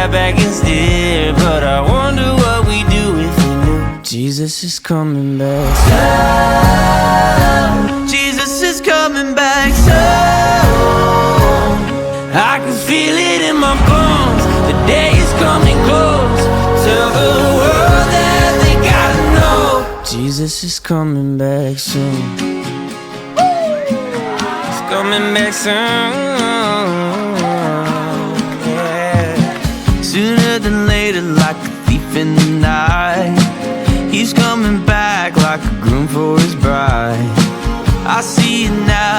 that back is dear, but I wonder what we do if we knew Jesus is coming back soon. Jesus is coming back soon. I can feel it in my bones. The day is coming close. Tell the world that they gotta know Jesus is coming back soon. He's coming back soon, yeah. Sooner than later, like a thief in the night, He's coming back like a groom for his bride. I see it now.